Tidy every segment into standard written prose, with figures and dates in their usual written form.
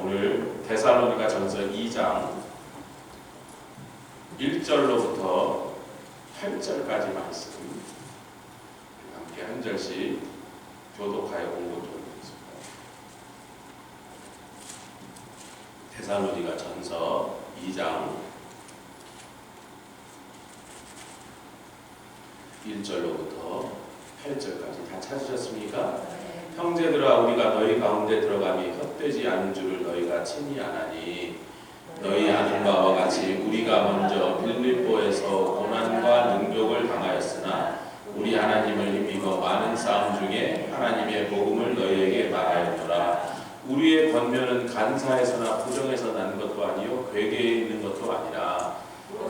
오늘 데살로니가전서 2장 1절로부터 8절까지 말씀 함께 한 절씩 교독하여 공부하도록 하겠습니다. 데살로니가전서 2장 1절로부터 8절까지 다 찾으셨습니까? 형제들아, 우리가 너희 가운데 들어감이 헛되지 않은 줄을 너희가 친히 아나니, 너희 아는 바와 같이 우리가 먼저 빌립보에서 고난과 능욕을 당하였으나 우리 하나님을 힘입어 많은 싸움 중에 하나님의 복음을 너희에게 말하였노라. 우리의 권면은 간사에서나 부정에서 난 것도 아니요 괴계에 있는 것도 아니라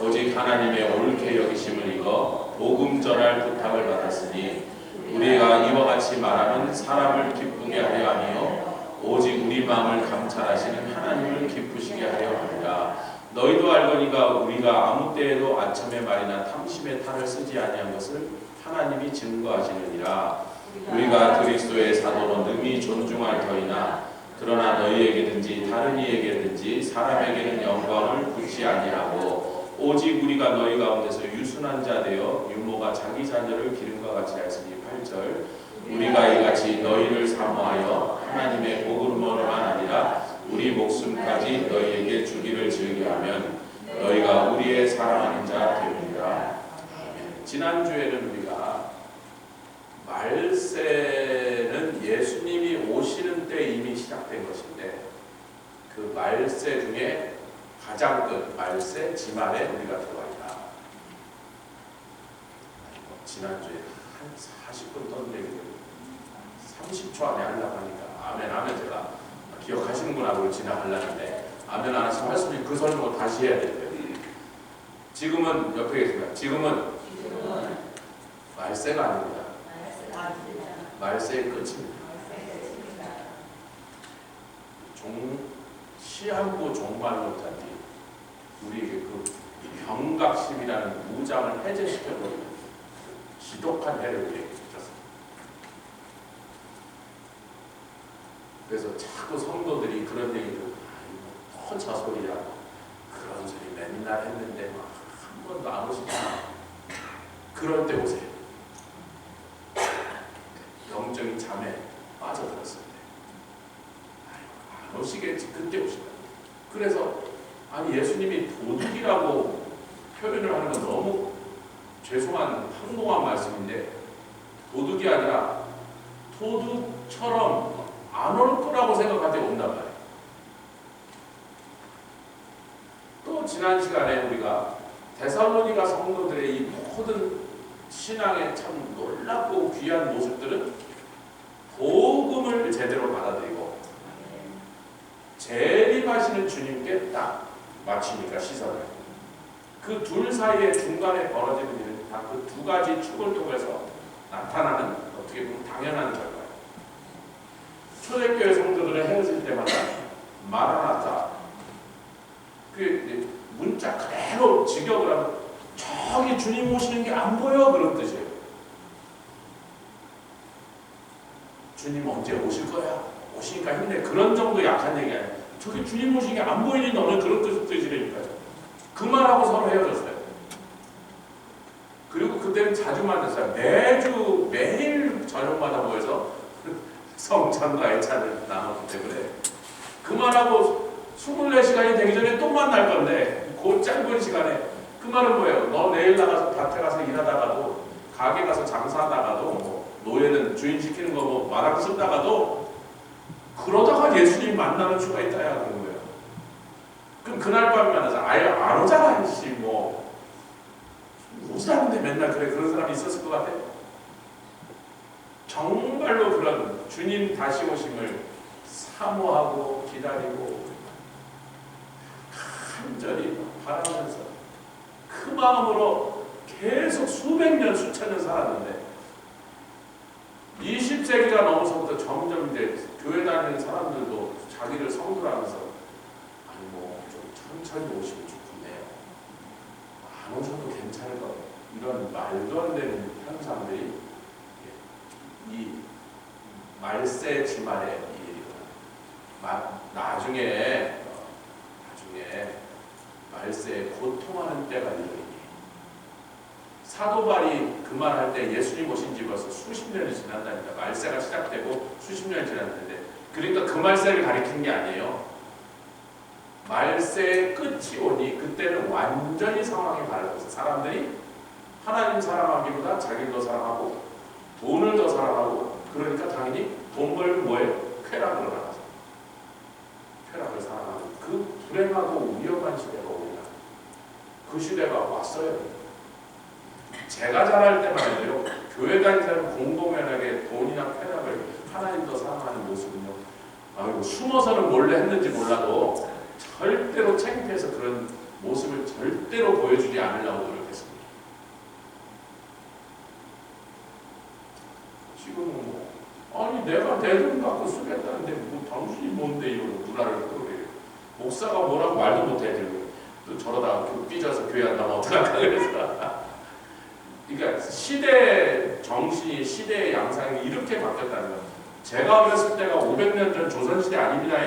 오직 하나님의 옳게 여기심을 입어 복음 전할 부탁을 받았으니, 우리가 이와 같이 말하면 사람을 기쁘게 하려 하며 오직 우리 마음을 감찰하시는 하나님을 기쁘시게 하려 하니라. 너희도 알거니가 우리가 아무 때에도 아첨의 말이나 탐심의 탈을 쓰지 아니한 것을 하나님이 증거하시느니라. 우리가 그리스도의 사도로 능히 존중할 터이나 그러나 너희에게든지 다른 이에게든지 사람에게는 영광을 굳이 아니하고 오직 우리가 너희 가운데서 유순한 자 되어 유모가 자기 자녀를 기름과 같이 하였으니. 8절 우리가 이같이 너희를 사모하여 하나님의 복음으로만 아니라 우리 목숨까지 너희에게 주기를 즐겨하면 너희가 우리의 사랑하는 자 되리라. 지난주에는 우리가 말세는 예수님이 오시는 때 이미 시작된 것인데, 그 말세 중에 가장 끝 말세 지말에 우리가 들어와 있다. 지난주에 한 40분 떠는 얘기를 30초 안에 하려고 하니까 아멘 아멘 제가 기억하시는구나 하고 지나가려는데 아멘 안 하시면 말씀이 그 설명을 다시 해야 돼요. 지금은 옆에 계십니다. 지금은 말세가 아닙니다. 말세의 끝입니다. 시한부 종말로 자기 우리에게 그 경각심이라는 무장을 해제시켜버리는 지독한 해를 우리에게 주셨습니다. 그래서 자꾸 성도들이 그런 얘기를 허차 소리야 그런 소리 맨날 했는데 막 한 번도 안 오시잖아. 그럴 때 오세요. 영적인 잠에 빠져들었을 때 안 오시겠지. 그때 오신다. 그래서 아니 예수님이 도둑이라고 표현을 하는 건 너무 죄송한 황송한 말씀인데, 도둑이 아니라 도둑처럼 안 올 거라고 생각할 때 온단 말이에요. 또 지난 시간에 우리가 데살로니가 성도들의 이 모든 신앙의 참 놀랍고 귀한 모습들은 복음을 제대로 받아들이고 재림하시는 주님께 딱 맞추니까 시선을, 그 둘 사이에 중간에 벌어지는 일은 다 그 두 가지 축을 통해서 나타나는 어떻게 보면 당연한 결과예요. 초대교회 성도들은 헤어질 때마다 마라나타 그 문자 그대로 직역을 하면 저기 주님 오시는 게 안 보여 그런 뜻이에요. 주님 언제 오실 거야? 오시니까 힘내. 그런 정도 약한 얘기 아니에요. 저기 주님 오시는 게 안 보이니 너는 그런 뜻이라니까요. 그 말하고 서로 헤어졌어요. 그리고 그때는 자주 만났어요. 매일 저녁마다 모여서 성찬과 애찬을 나눴기 때문에 그 말하고 24시간이 되기 전에 또 만날 건데 그 짧은 시간에 그 말은 뭐예요? 너 내일 나가서 밭에 가서 일하다가도 가게 가서 장사하다가도 뭐 노예는 주인 시키는 거 뭐 마당 쓴다가도 그러다가 예수님 만나는 수가 있다야 그런 거예요. 그럼 그날 밤에 만나서 아예 안 오잖아. 뭐 오지않는데 맨날 그래. 그런 사람이 있었을 것 같아요. 정말로 그런 주님 다시 오심을 사모하고 기다리고 간절히 바라면서 그 마음으로 계속 수백 년 수천 년 살았는데 20세기가 넘어서부터 점점 이제 교회 다니는 사람들도 자기를 성도라면서 아니 뭐 좀 천천히 오시면 좋겠네요. 안 오셔도 괜찮을 것 같아요. 이런 말도 안 되는 현상들이 이 말세 주말에 일이 일어나. 나중에 말세에 고통하는 때가 이르리니. 사도 바울이 그 말할 때 예수님 오신 지 벌써 수십 년이 지난다니까. 말세가 시작되고 수십 년이 지났는데, 그러니까 그 말세를 가리키는 게 아니에요. 말세의 끝이 오니 그때는 완전히 상황이 달라져서 사람들이 하나님 사랑하기보다 자기를 더 사랑하고 돈을 더 사랑하고, 그러니까 당연히 돈 벌면 뭐예요? 쾌락으로 나가서 쾌락을 사랑하는 그 불행하고 위험한 시대가 옵니다. 그 시대가 왔어요. 제가 자랄 때만 해도요, 교회 다니는 사람 공공연하게 돈이나 쾌락을 하나님 더 사랑하는 모습은요, 이거 숨어서는 몰래 했는지 몰라도 절대로 창피해서 그런 모습을 절대로 보여주지 않으려고 노력했습니다. 지금은 뭐, 아니 내가 내 돈 갖고 쓰겠다는데 뭐 당신이 뭔데 이러고 누나를 끌어내요. 목사가 뭐라고 말도 못해. 또 저러다가 삐져서 교회 안 나면 어떡할까 그래서. 그러니까 시대 정신이, 시대의 양상이 이렇게 바뀌었다는 거예요. 제가 어렸을 때가 500년 전 조선시대 아닙니다.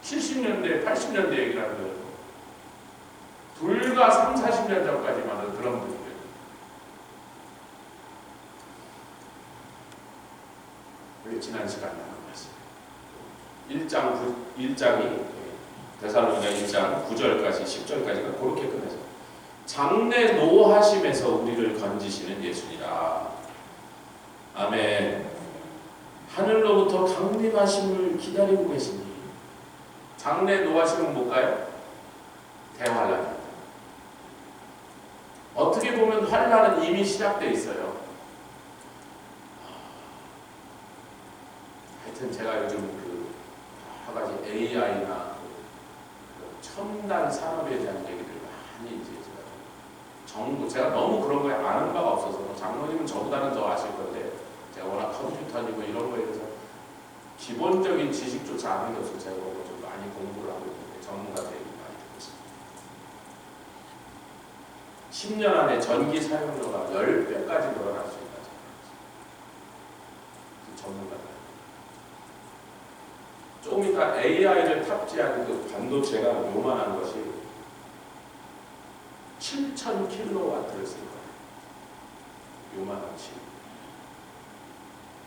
70년대, 80년대 얘기라는 거예요. 불과 3, 40년 전까지만 해도 그런 분이에요. 그게 지난 시간에 나눈 말씀. 1장이 데살로니가 1장 9절까지 10절까지가 그렇게 끝내죠. 장래 노하심에서 우리를 건지시는 예수니라. 아멘. 하늘로부터 강림하심을 기다리고 계시니. 장래 노하심은 뭘까요? 대환란입니다. 어떻게 보면 환란은 이미 시작되어 있어요. 하여튼 제가 요즘 여러 가지 AI나 첨단 산업에 대한 얘기들 많이 이제 제가 너무 그런 거에 아는 바가 없어서, 장로님은 저보다는 더 아실 건데, 제가 워낙 컴퓨터니고 이런 거에 대해서 기본적인 지식조차 아는 게 없어서 제가 좀 많이 공부를 하고 있는데, 전문가들 얘기 많이 듣고 있습니다. 10년 안에 전기 사용료가 10배까지 늘어날 수 있다. 전문가들. 조금 이따 AI를 탑재한 그 반도체가 요만한 것이 7,000kW를 쓸 거예요. 요만한 칩.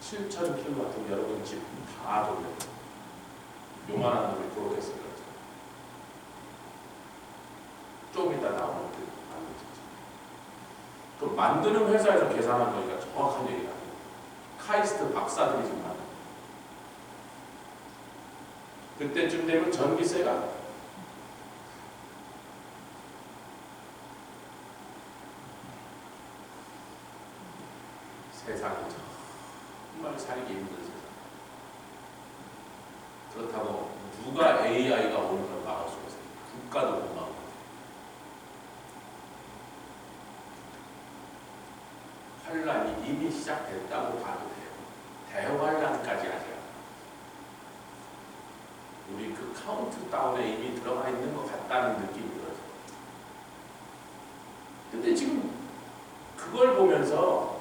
7,000kW 여러분 집 다 돌려요. 요만한 놈이 그렇게 쓸 거예요. 좀 이따 나오는 그 만드는 회사에서 계산한 거니까 정확한 얘기가 아니에요. 카이스트 박사들이 지금 하는. 그때쯤 되면 전기세가 세상이 정말 살기 힘든 세상. 그렇다고 누가 AI가 오는 걸 막을 수 있어요? 국가도 못 막고. 환란이 이미 시작됐다고 봐도 돼요. 대환란까지 아직. 우리 그 카운트다운에 이미 들어가 있는 것 같다는 느낌이 들어요. 근데 지금 그걸 보면서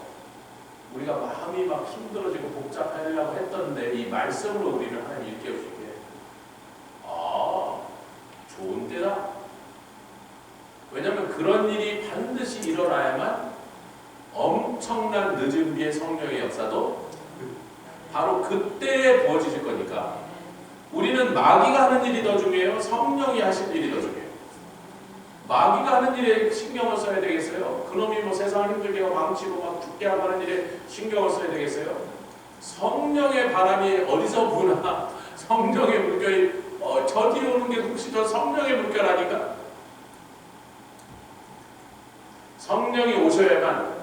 우리가 마음이 막 힘들어지고 복잡하려고 했던데, 이 말씀으로 우리를 하나님 일깨우시게, 좋은 때다. 왜냐하면 그런 일이 반드시 일어나야만 엄청난 늦은 비의 성령의 역사도 바로 그때에 부어지실 거니까, 우리는 마귀가 하는 일이 더 중요해요? 성령이 하실 일이 더 중요해요? 마귀가 하는 일에 신경을 써야 되겠어요? 그놈이 뭐 세상을 힘들게 하고 망치고 막 죽게 하고 하는 일에 신경을 써야 되겠어요? 성령의 바람이 어디서 부나 성령의 물결이 저 뒤에 오는 게 혹시 저 성령의 물결 아닌가? 성령이 오셔야만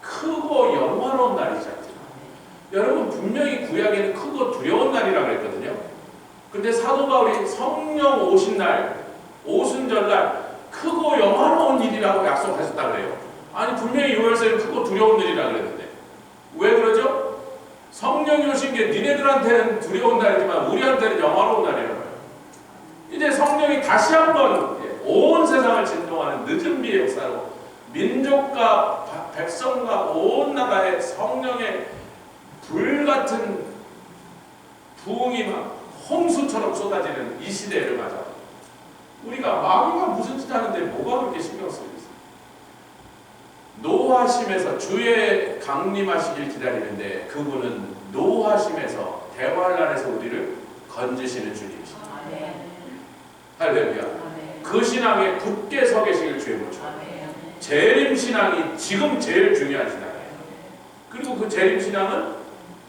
크고 영화로운 날이 시작돼요. 여러분 분명히 구약에는 크고 두려운 날이라고 그랬거든요. 근데 사도 바울이 성령 오신 날, 오순절날 크고 영화로운 일이라고 약속하셨다고 그래요. 아니 분명히 요엘서에는 크고 두려운 일이라고 그랬는데 왜 그러죠? 성령이 오신 게 니네들한테는 두려운 날이지만 우리한테는 영화로운 날이라고 해요. 이제 성령이 다시 한번 온 세상을 진동하는 늦은 비의 역사로 민족과 백성과 온 나라에 성령의 불같은 부흥이 막 홍수처럼 쏟아지는 이 시대를 맞아 우리가 마귀가 무슨 짓 하는데 뭐가 그렇게 신경 쓰겠어? 노하심에서 주의 강림하시길 기다리는데 그분은 노하심에서 대환란에서 우리를 건지시는 주님이시죠. 할렐루야. 그 신앙에 굳게 서 계시길 주의 모죠. 재림 신앙이 지금 제일 중요한 신앙이에요. 그리고 그 재림 신앙은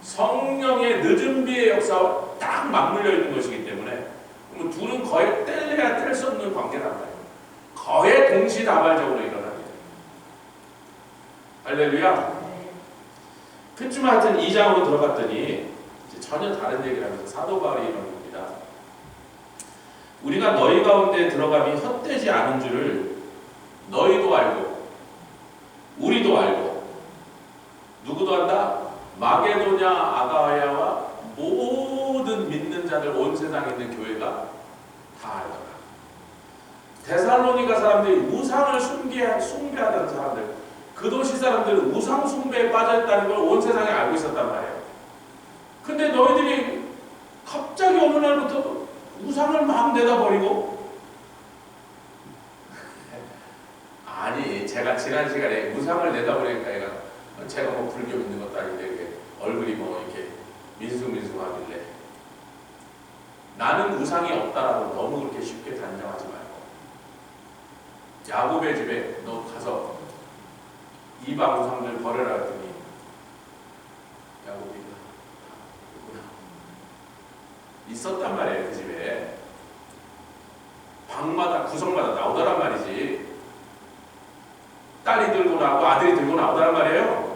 성령의 늦은 비의 역사와 딱 맞물려 있는 것이기 때문에 그럼 둘은 거의 뗄래야 뗄 수 없는 관계란 말이에요. 거의 동시다발적으로 일어납니다. 할렐루야. 그쯤 하여튼 2장으로 들어갔더니 전혀 다른 얘기를 하면서 사도 바울이 이런 겁니다. 우리가 너희 가운데 들어감이 헛되지 않은 줄을 너희도 알고 우리도 알고 누구도 안다? 마게도냐 아가야와 모든 믿는 자들 온 세상에 있는 교회가 다 알더라. 데살로니가 사람들이 우상을 숭배하던 사람들 그 도시 사람들은 우상 숭배에 빠져있다는 걸 온 세상에 알고 있었단 말이에요. 근데 너희들이 갑자기 어느 날부터 우상을 막 내다버리고 아니 제가 지난 시간에 우상을 내다버리니까 얘가 제가 뭐 불교 믿는 것도 아닌데 이렇게 얼굴이 뭐 이렇게 민숭민숭하길래 나는 우상이 없다라고 너무 그렇게 쉽게 단정하지 말고 야곱의 집에 너 가서 이방 우상들 버려라 했더니 야곱이 있었단 말이에요. 그 집에 방마다 구석마다 나오더란 말이지. 딸이 들고 나오고 아들이 들고 나오더란 말이에요.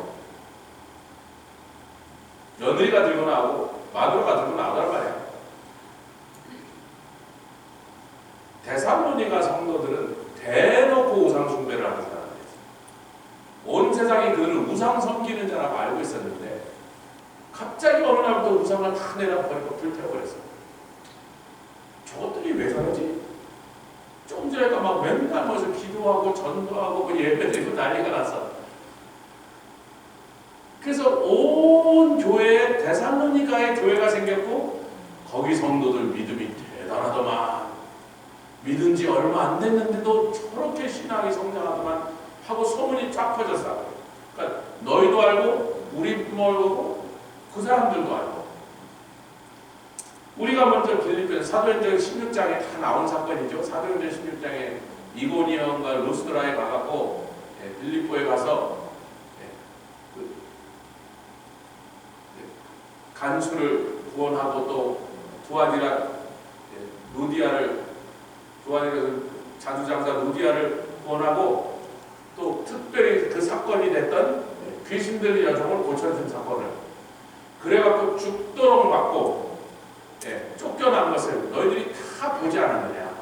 며느리가 들고 나오고 마누라가 들고 나오더란 말이에요. 데살로니가 성도들은 대놓고 우상 숭배를 하는 사람들이에요. 온 세상이 그들을 우상 섬기는 자라고 알고 있었는데 갑자기 어느 날부터 우상을 다 내다버리고 불태워버렸어요. 저것들이 왜 그러지? 좀 전에가 막 맨날 모여서 기도하고 전도하고 예배드리고 난리가 났어. 그래서 온 교회에 데살로니가의 교회가 생겼고 거기 성도들 믿음이 대단하더만. 믿은 지 얼마 안 됐는데도 저렇게 신앙이 성장하더만 하고 소문이 쫙 퍼졌어. 그러니까 너희도 알고 우리 모르고 그 사람들도 알고. 우리가 먼저 빌립보에서 사도행전 16장에 다 나온 사건이죠. 사도행전 16장에 이고니온과 루스드라에 가갖고 빌립보에 가서 간수를 구원하고 또 두아디라 루디아를 자주장사 루디아를 구원하고 또 특별히 그 사건이 됐던 귀신 들린 여종을 고쳐준 사건을 그래갖고 죽도록 맞고 쫓겨난 것을 너희들이 다 보지 않았느냐.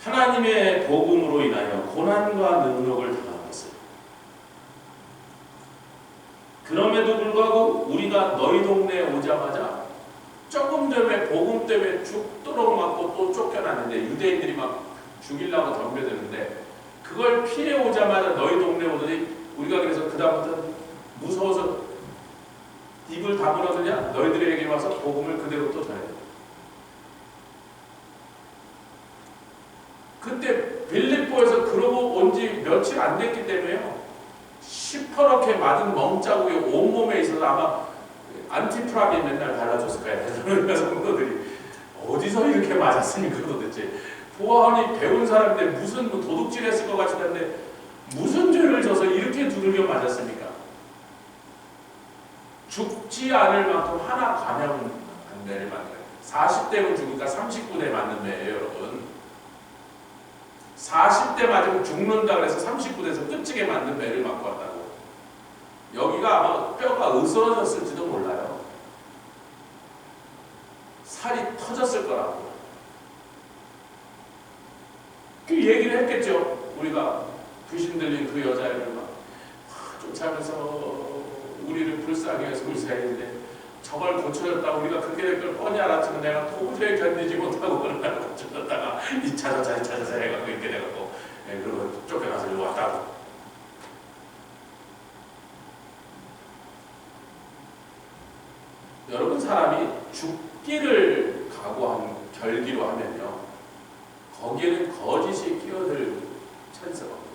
하나님의 복음으로 인하여 고난과 능력을 당한 것을. 그럼에도 불구하고 우리가 너희 동네에 오자마자 조금 전에 복음 때문에 죽도록 맞고 또 쫓겨났는데 유대인들이 막 죽이려고 덤벼드는데 그걸 피해 오자마자 너희 동네에 오더니 우리가 그래서 그다음부터 무서워서 입을 다물어두냐? 너희들에게 와서 복음을 그대로 또 전해. 그때 빌립보에서 그러고 온 지 며칠 안 됐기 때문에요. 시퍼렇게 맞은 멍자국이 온몸에 있어서 아마 안티프라빈 맨날 발라줬을 거예요. 그러니까 성도들이 어디서 이렇게 맞았습니까 도대체. 보아하니 배운 사람인데 무슨 도둑질 했을 것 같이 한데 무슨 죄를 져서 이렇게 두들겨 맞았습니까? 죽지 않을 만큼 하나 감염 매를 맞는 거예요. 40대면 죽으니까 39대 맞는 매예요, 여러분. 40대 맞으면 죽는다 그래서 39대에서 끝찌게 맞는 매를 맞고 왔다고. 여기가 아마 뼈가 으스러졌을지도 몰라요. 살이 터졌을 거라고. 그 얘기를 했겠죠. 우리가 귀신 들린 그 여자애를 막 쫓아가면서 우리를 불쌍히 해서 울사했는데 저걸 고쳐줬다고 우리가 그렇게 될 걸 뻔히 알았지만 내가 도저히 견디지 못하고 그러다가 고쳐줬다가 이 찾아서 해갖고 이렇게 돼갖고 그리고 쫓겨나서 이리 왔다고. 여러분 사람이 죽기를 각오한 결기로 하면요, 거기에는 거짓이 끼어들 찬스가 없어요.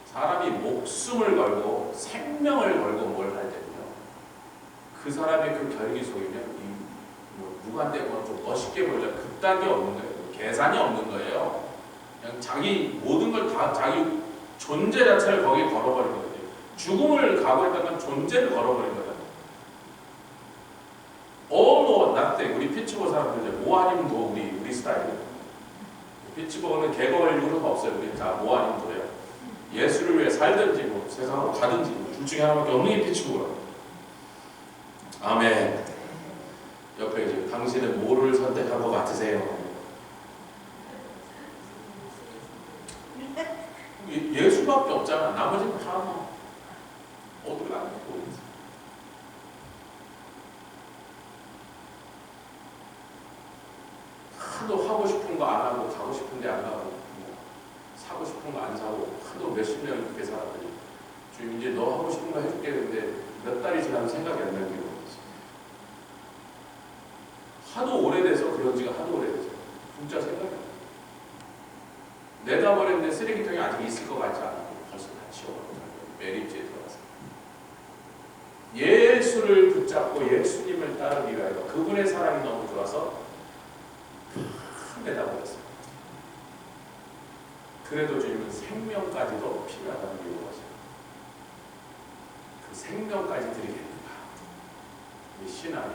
사람이 목숨을 걸고 생명을 걸고 뭘 할 때는요, 그 사람의 그 결기 속이면 누구한테 좀 멋있게 보이려 그딴 게 없는 거예요. 계산이 없는 거예요. 그냥 자기 모든 걸 다 자기 존재 자체를 거기에 걸어버린 거거든요. 죽음을 각오했던 건 존재를 걸어버린 거잖아요. All or nothing. 우리 피츠버그 사람들 뭐 아니면 도 우리 스타일이에요. 피츠버그는 개거 할 이유가 없어요. 우리 다 뭐 아니면 도예요. 예수를 위해 살든지 뭐 세상으로 가든지 둘 중에 하나밖에 없는 게 피츠버그라고. 아멘. 옆에 이제 당신은 뭐를 선택한 것 같으세요? 예수밖에 없잖아. 나머지는 다 어디 가는 거지? 하도 하고 싶은 거 안 하고 가고 싶은 데 안 가고 뭐 사고 싶은 거 안 사고 하도 몇십 년 그렇게 살았더니 주님 이제 너 하고 싶은 거 해줄게 했는데 몇 달이 지나면 생각이 안 나는 게 하도 오래돼서 그런 지가 하도 오래돼서 진짜 생각이 안 나요. 내다버렸는데 쓰레기통이 아직 있을 것 같지 않고 벌써 다 치워버렸어요. 매립지에 들어가서 예수를 붙잡고 예수님을 따르기 위하여 그분의 사랑이 너무 좋아서 내다버렸어요. 그래도 주님은 생명까지도 필요하다는 이유가죠. 그 생명까지 드리겠는가. 이 신앙이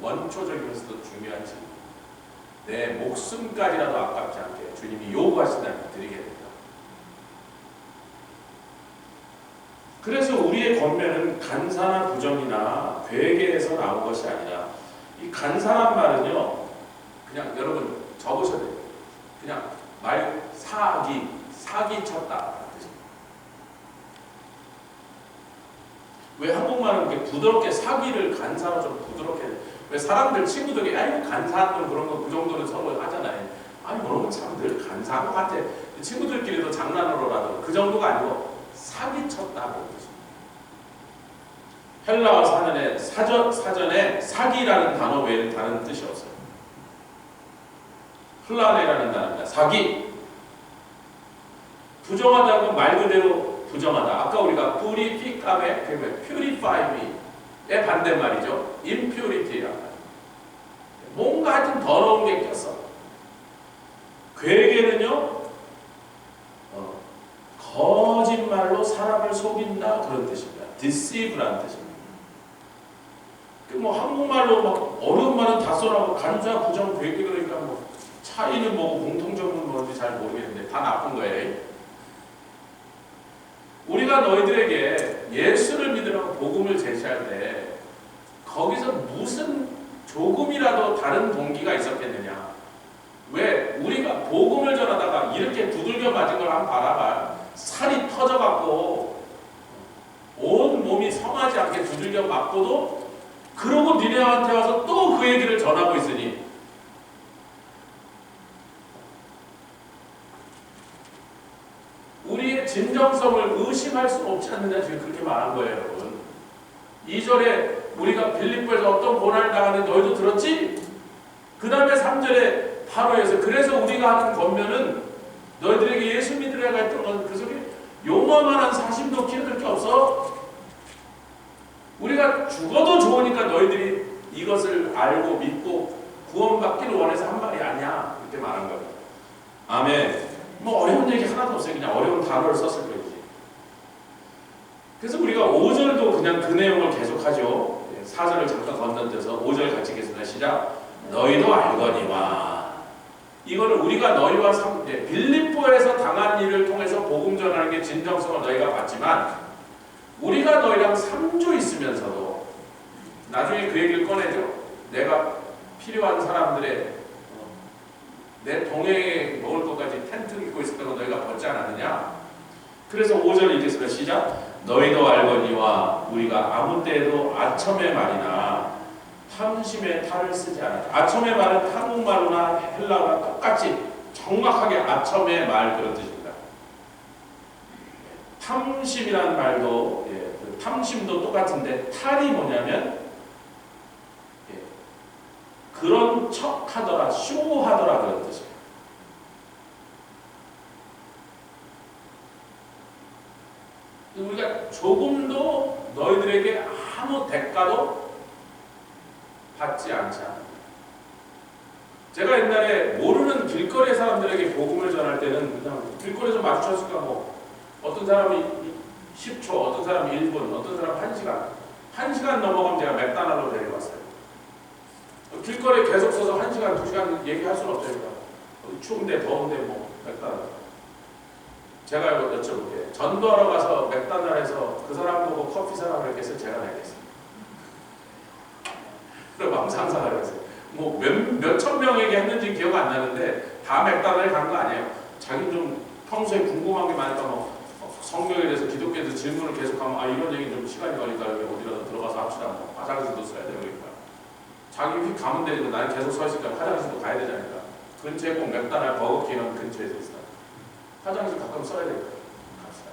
원초적이면서도 중요한 질문. 내 목숨까지라도 아깝지 않게 주님이 요구하신다면 드리겠다. 그래서 우리의 권면은 간사나 부정이나 괴계에서 나온 것이 아니라 이 간사란 말은요, 그냥 여러분 적으셔야 돼요. 그냥 말 사기쳤다. 왜 한국말은 이렇게 부드럽게 사기를 간사로 좀 부드럽게 왜 사람들 친구들이 아이고 간사한 건 그런 거 그 정도는 서로 하잖아요. 아니 그런 건 참 늘 간사한 것 같아. 친구들끼리도 장난으로라도 그 정도가 아니고 사기쳤다고 뜻입니다. 헬라어 사전에 사기라는 단어 외에는 다른 뜻이 없어요. 플라네라는 단어입니다. 사기. 부정하다는 건 말 그대로 부정하다. 아까 우리가 purificame, purify me의 반대말이죠. impurity라는 말. 뭔가 하여튼 더러운 게 꼈어. 괴계는요, 거짓말로 사람을 속인다 그런 뜻입니다. deceive라는 뜻입니다. 뭐 한국말로 막 어려운 말은 다 써라고 간사, 부정, 괴계 그러니까 뭐 차이는 뭐고 공통점은 뭔지 잘 모르겠는데 다 나쁜 거예요. 우리가 너희들에게 예수를 믿으라고 복음을 제시할 때 거기서 무슨 조금이라도 다른 동기가 있었겠느냐? 왜 우리가 복음을 전하다가 이렇게 두들겨 맞은 걸 한번 바라봐. 살이 터져갖고 온 몸이 성하지 않게 두들겨 맞고도 그러고 니네한테 와서 또 그 얘기를 전하고 있으니 우리의 진정성을 의심할 수 없지 않느냐 지금 그렇게 말한 거예요, 여러분. 2절에 우리가 빌립보에서 어떤 고난을 당하는데 너희도 들었지? 그 다음에 3절에 바로에서 그래서 우리가 하는 권면은 너희들에게 예수 믿으라고 했던 건 그 속에 용어만한 사심도 끼어들 게 없어. 우리가 죽어도 좋으니까 너희들이 이것을 알고 믿고 구원받기를 원해서 한 말이 아니야. 그렇게 말한 거예요. 아멘. 뭐 어려운 얘기 하나도 없어요. 그냥 어려운 단어를 썼을 뿐이지. 그래서 우리가 5절도 그냥 그 내용을 계속하죠. 4절을 잠깐 건너뛰어서 5절 같이 읽겠습니다. 시작. 너희도 알거니와. 이거는 우리가 너희와 빌립보에서 당한 일을 통해서 복음 전하는 게 진정성을 너희가 봤지만 우리가 너희랑 3주 있으면서도 나중에 그 얘기를 꺼내죠. 내가 필요한 사람들의 내 동행에 먹을 것까지 텐트 입고 있었던 거 너희가 벗지 않았느냐? 그래서 5절 읽겠습니다. 시작. 너희도 알거니와 우리가 아무 때에도 아첨의 말이나 탐심의 탈을 쓰지 않았다. 아첨의 말은 한국말로나 헬라어나 똑같이 정확하게 아첨의 말 그런 뜻입니다. 탐심이라는 말도 탐심도 똑같은데 탈이 뭐냐면 그런 척하더라, 쇼하더라 그런 뜻이에요. 우리가 조금도 너희들에게 아무 대가도 받지 않지 않습니다. 제가 옛날에 모르는 길거리 사람들에게 복음을 전할 때는 그냥 길거리에서 마주쳤을까 뭐 어떤 사람이 10초, 어떤 사람이 1분, 어떤 사람이 1시간 1시간 넘어가면 제가 맥다날로 데려갔어요. 길거리에 계속 서서 1시간, 2시간 얘기할 수는 없어요. 추운데 더운데 뭐 맥다날. 제가 이거 여쭤볼게요. 전도하러 가서 맥다날에서 그 사람 보고 커피 사라고 했겠어요? 제가 내겠어요. 그럼 마음 상상을 했어요. 뭐 몇천 명에게 했는지 기억 안 나는데 다 맥다날에 간 거 아니에요. 자기 좀 평소에 궁금한 게 많으니까 뭐 성경에 대해서 기독교에 대해서 질문을 계속하면 아 이런 얘기 좀 시간이 걸리니까 어디라도 들어가서 합시다. 뭐 화장실도 써야 되고 그러니까. 자기 휙 가면 되고 나는 계속 서 있으니까 화장실도 가야 되잖아요. 근처에 꼭 맥다날 버거킹은 근처에 있어. 화장실 가끔 써야 되니까 갑시다.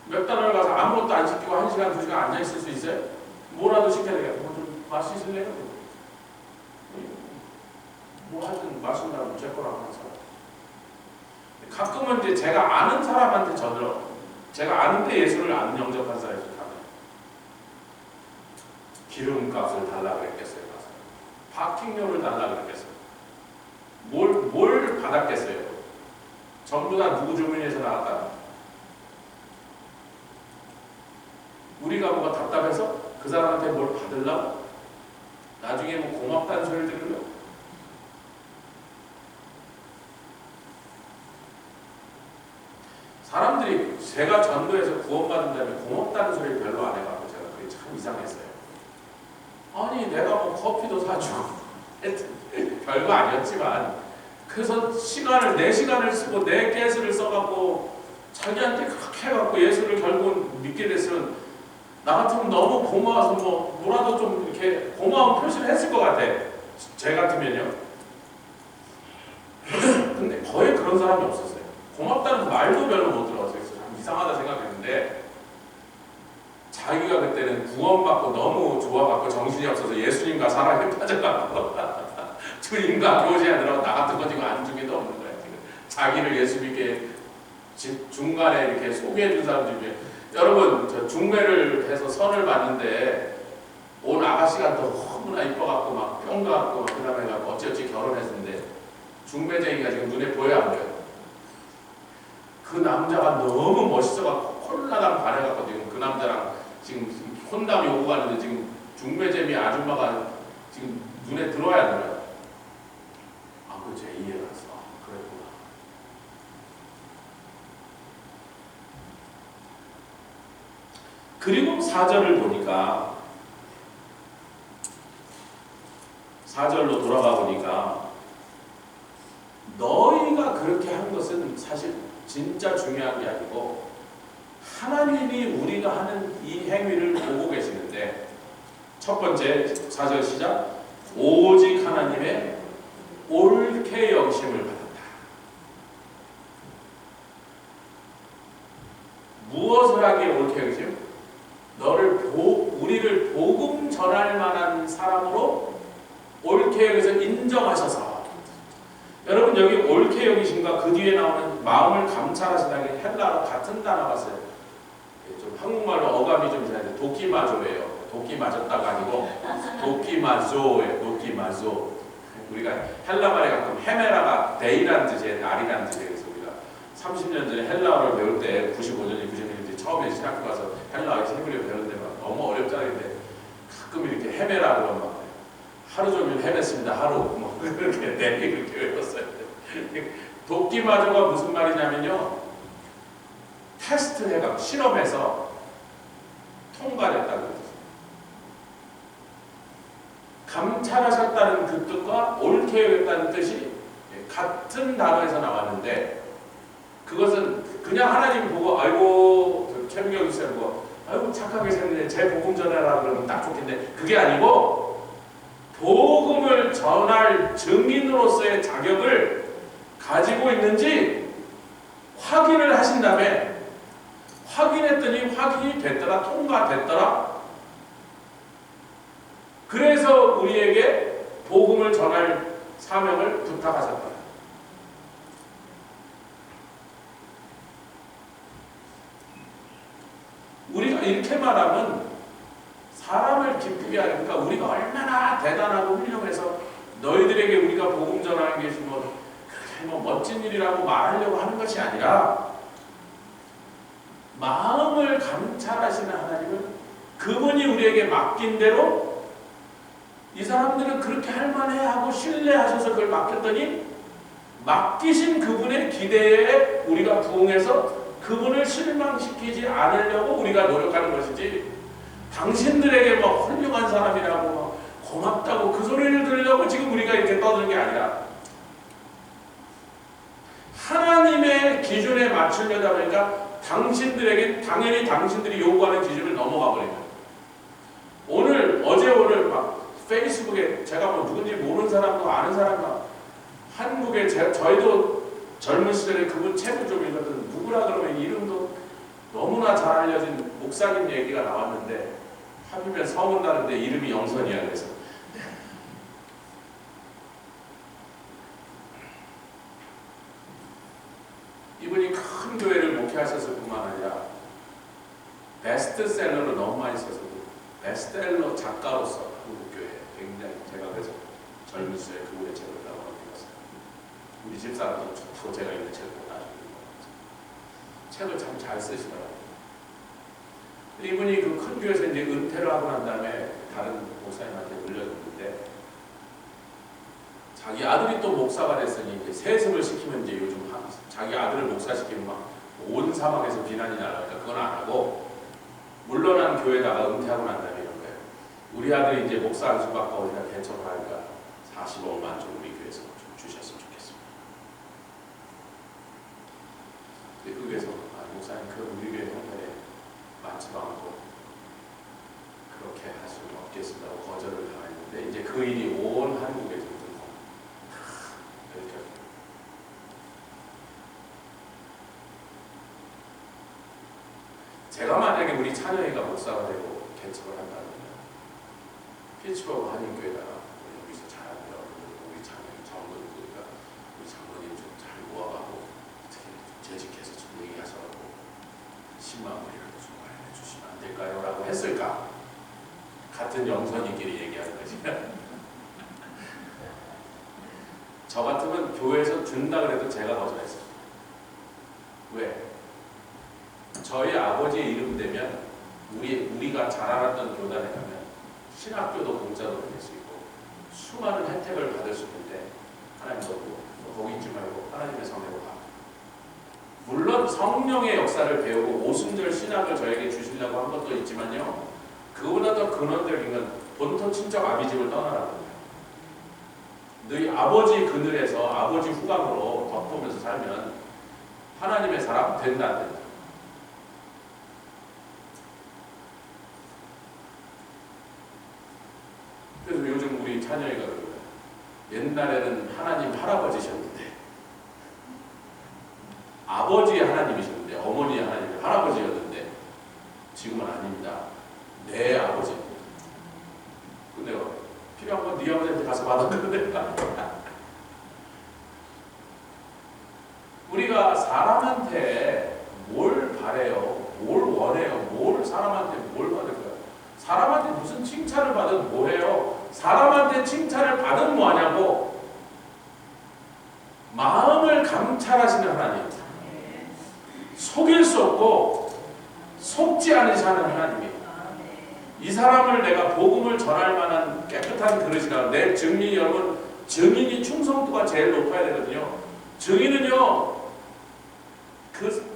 맥다날 가서 아무것도 안 시키고 1시간, 2시간 앉아있을 수 있어요? 뭐라도 시켜야 되겠다. 뭐 좀 마시실래요? 뭐 하든 마신다면 제 거랑 하는 사람. 가끔은 이제 제가 아는 사람한테 저들어 제가 아는데 예수를 안 영접한 사람이 가면 기름값을 달라 그랬겠어요. 파킹료를 달라 그랬겠어요. 뭘 받았겠어요? 전부 다 누구 주머니에서 나왔다. 우리가 뭐가 답답해서 그 사람한테 뭘 받으려고? 나중에 뭐 고맙다는 소리를 들으려고? 사람들이 제가 전도해서 구원받은 다음에 고맙다는 소리 별로 안 해가지고 제가 그게 참 이상했어요. 아니 내가 뭐 커피도 사주고 별거 아니었지만 그래서 시간을 4시간을 쓰고 4개수를 써갖고 자기한테 그렇게 해갖고 예수를 결국 믿게 됐으면 나 같으면 너무 고마워서 뭐라도 좀 이렇게 고마운 표시를 했을 것 같아. 제 같으면요. 근데 거의 그런 사람이 없었어요. 고맙다는 말도 별로 못 들어봤어요. 참 이상하다 생각했는데 자기가 그때는 구원받고 너무 좋아갖고 정신이 없어서 예수님과 사랑에 빠져가고 주님과 교제하느라고 나 같은 거 지금 안중에도 없는 거야. 지금 자기를 예수 믿게 중간에 이렇게 소개해준 사람 중에 여러분 저 중매를 해서 선을 봤는데 온 아가씨가 너무나 이뻐갖고 막 평가갖고 막 그 다음에 어찌어찌 결혼했는데 중매쟁이가 지금 눈에 보여 안 보여? 그 남자가 너무 멋있어갖고 콜라당 반해갖고 지금 그 남자랑 지금 혼담이 오고 가는데 지금 중매재미 아줌마가 지금 눈에 들어와야 안 들어요? 아, 그 제 이해가 갔어. 그랬구나. 그리고 4절을 보니까 4절로 돌아가 보니까 너희가 그렇게 한 것은 사실 진짜 중요한 게 아니고 하나님이 우리가 하는 이 행위를 보고 계시는데 첫 번째 4절 시작 오직 하나님의 옳게 여기심을 받았다. 무엇을 하기에 옳게 여기심? 우리를 복음 전할 만한 사람으로 옳게 여기서 인정하셔서 여러분 여기 옳게 여기심과 그 뒤에 나오는 마음을 감찰하시다는 게 헬라어 같은 단어가 있어요. 좀 한국말로 어감이 좀 이상한데 도끼마조예요. 도끼맞았다가 아니고 도끼마조예요. 도끼마조. 우리가 헬라말에 가끔 헤메라가 데이라는 뜻이에요. 날이라는 뜻이에요. 그래서 우리가 30년 전에 헬라어를 배울 때 95년에 96년에 처음에 신학교 가서 헬라어 히브리어 배우는데 막 너무 어렵잖아요. 가끔 이렇게 헤메라 그러면 막 하루 종일 헤맸습니다. 하루 뭐 그렇게 내리 그렇게 외웠어요. 도끼마조가 무슨 말이냐면요. 테스트 해가 실험해서 통과했다는 뜻이에요. 감찰하셨다는 그 뜻과 옳게 여겼다는 뜻이 같은 단어에서 나왔는데 그것은 그냥 하나님 보고 아이고 최민경 목사님 보고 아이고 착하게 생겼네 제 복음 전해라 그러면 딱 좋겠는데 그게 아니고 복음을 전할 증인으로서의 자격을 가지고 있는지 확인을 하신 다음에 확인했더니 확인이 됐더라. 통과됐더라. 그래서 우리에게 복음을 전할 사명을 부탁하셨다. 우리가 이렇게 말하면 사람을 기쁘게 하니까 우리가 얼마나 대단하고 훌륭해서 너희들에게 우리가 복음 전하는 것이 뭐 그렇게 뭐 멋진 일이라고 말하려고 하는 것이 아니라 마음을 감찰하시는 하나님은 그분이 우리에게 맡긴 대로 이 사람들은 그렇게 할 만해 하고 신뢰하셔서 그걸 맡겼더니 맡기신 그분의 기대에 우리가 부응해서 그분을 실망시키지 않으려고 우리가 노력하는 것이지, 당신들에게 뭐 훌륭한 사람이라고 뭐 고맙다고 그 소리를 들으려고 지금 우리가 이렇게 떠드는 게 아니라 하나님의 기준에 맞추려다 보니까 당신들에게 당연히 당신들이 요구하는 기준을 넘어가 버립니다. 오늘 막 페이스북에 제가 뭐 누군지 모르는 사람도 아는 사람도 한국에 저희도 젊은 시절에 그분 책을 좀 읽었던 누구라 그러면 이름도 너무나 잘 알려진 목사님 얘기가 나왔는데 하필이면 성은 다른데 이름이 영선이야. 그래서 이분이 큰 교회를 목회하셨을 뿐만 아니라 베스트셀러를 너무 많이 써서 베스트셀러 작가로서 한국교회에 굉장히, 제가 그래서 젊은 시절에 그분의 책을 나오고 읽었어요. 우리 집사람도 좋다고 제가 읽는 책을 나중에 읽었어요. 책을 참 잘 쓰시더라고요. 이분이 그 큰 교회에서 이제 은퇴를 하고 난 다음에 다른 목사님한테 물려줬는데 자기 아들이 또 목사가 됐으니 이제 세습을 시키면 이제 요즘 자기 아들을 목사시키면 막 온 사막에서 비난이 나니까 그건 안 하고 물러난 교회다가 은퇴하고 난 다음에 이런 거예요. 우리 아들이 이제 목사 안수 받고 어디다 개척을 하니까 45만 좀 우리 교회에서 좀 주셨으면 좋겠습니다. 근데 그 교회에서 목사님 그 우리 교회 형편에 많지도 않고 그렇게 할 수는 없겠습니다고 거절을 당했는데 이제 그 일이 온 한국에 좀 들고 이렇게 제가 만약에 우리 자녀애가 목사가 되고 개척을 한다면 피츠버그 한인교회다가 여기서 잘하면 우리 자녀이 장로니까 우리 장로님 좀 잘 모아가고 어떻게 재직해서 좀 얘기하셔가지고 10만 원이라도 좀 마련해 주시면 안 될까요? 라고 했을까? 같은 영선이끼리 얘기하는 거지. 저 같으면 교회에서 준다 그래도 제가 거절했어요. 왜? 저희 아버지의 이름 되면 우리가 잘 알았던 교단에 가면 신학교도 공짜로 다닐 수 있고 수많은 혜택을 받을 수 있는데 하나님 너 거기 있지 말고 하나님의 성회로 가. 물론 성령의 역사를 배우고 오순절 신학을 저에게 주시려고 한 것도 있지만요, 그보다 더 근원적인 건 본토 친정 아비 집을 떠나라는 거예요. 너희 아버지 그늘에서 아버지 후광으로 덮으면서 살면 하나님의 사람 된다 안 된다. 그래서 요즘 우리 자녀애가 그러고요. 옛날에는 하나님 할아버지셨는데 아버지의 하나님이셨는데 어머니의 하나님이 할아버지였는데 지금은 아닙니다. 내 아버지입니다. 근데 필요한 건 네 아버지한테 가서 받았는데 우리가 사람한테 뭘 바래요? 뭘 원해요? 사람한테 뭘 받을 거야? 사람한테 무슨 칭찬을 받은 뭐해요? 사람한테 칭찬을 받은 뭐하냐고? 마음을 감찰하시는 하나님, 속일 수 없고 속지 않으시는 하나님이 이 사람을 내가 복음을 전할 만한 깨끗한 그릇이라. 내 증인, 여러분 증인이 충성도가 제일 높아야 되거든요. 증인은요, 그